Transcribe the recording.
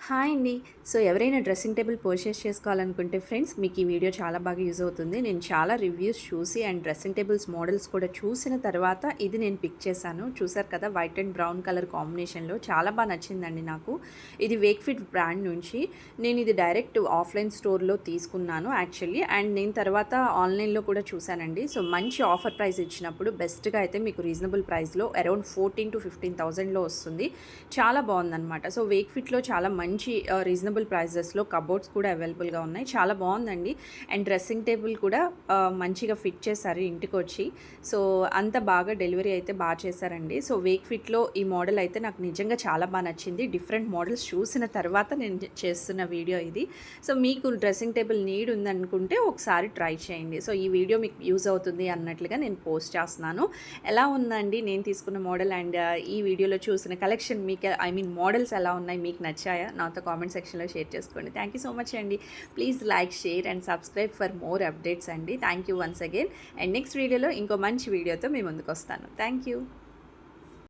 Hi అండి. So ఎవరైనా dressing table purchase చేసుకోవాలనుకుంటే ఫ్రెండ్స్ మీకు ఈ వీడియో చాలా బాగా యూజ్ అవుతుంది. నేను చాలా రివ్యూస్ చూసి అండ్ డ్రెస్సింగ్ టేబుల్స్ మోడల్స్ కూడా చూసిన తర్వాత ఇది నేను పిక్ చేశాను. చూసారు కదా, వైట్ అండ్ బ్రౌన్ కలర్ కాంబినేషన్లో చాలా బాగా నచ్చిందండి నాకు. ఇది వేక్ఫిట్ బ్రాండ్ నుంచి. నేను ఇది డైరెక్ట్ ఆఫ్లైన్ స్టోర్లో తీసుకున్నాను యాక్చువల్లీ, అండ్ నేను తర్వాత ఆన్లైన్లో కూడా చూశానండి. సో మంచి ఆఫర్ ప్రైస్ ఇచ్చినప్పుడు బెస్ట్గా అయితే మీకు రీజనబుల్ ప్రైస్లో అరౌండ్ 14,000 to 15,000లో వస్తుంది. చాలా బాగుందన్నమాట. సో వేక్ఫిట్లో చాలా మంచి రీజనబుల్ ప్రైజెస్లో కబోర్డ్స్ కూడా అవైలబుల్గా ఉన్నాయి. చాలా బాగుందండి. అండ్ డ్రెస్సింగ్ టేబుల్ కూడా మంచిగా ఫిట్ చేశారు ఇంటికి వచ్చి. సో అంత బాగా డెలివరీ అయితే బాగా చేశారండి. సో వేక్ఫిట్లో ఈ మోడల్ అయితే నాకు నిజంగా చాలా బాగా నచ్చింది. డిఫరెంట్ మోడల్స్ చూసిన తర్వాత నేను చేస్తున్న వీడియో ఇది. సో మీకు డ్రెస్సింగ్ టేబుల్ నీడ్ ఉందనుకుంటే ఒకసారి ట్రై చేయండి. సో ఈ వీడియో మీకు యూజ్ అవుతుంది అన్నట్లుగా నేను పోస్ట్ చేస్తున్నాను. ఎలా ఉందండి నేను తీసుకున్న మోడల్ అండ్ ఈ వీడియోలో చూసిన కలెక్షన్ మీకు మోడల్స్ ఎలా ఉన్నాయి, మీకు నచ్చాయా? నాతో కామెంట్ సెక్షన్లో షేర్ చేసుకోండి. థ్యాంక్ యూ సో మచ్ అండి. Please like, share and subscribe for more updates అండి. Thank you once again. And next వీడియోలో ఇంకో మంచి వీడియోతో మీ ముందుకు వస్తాను. Thank you.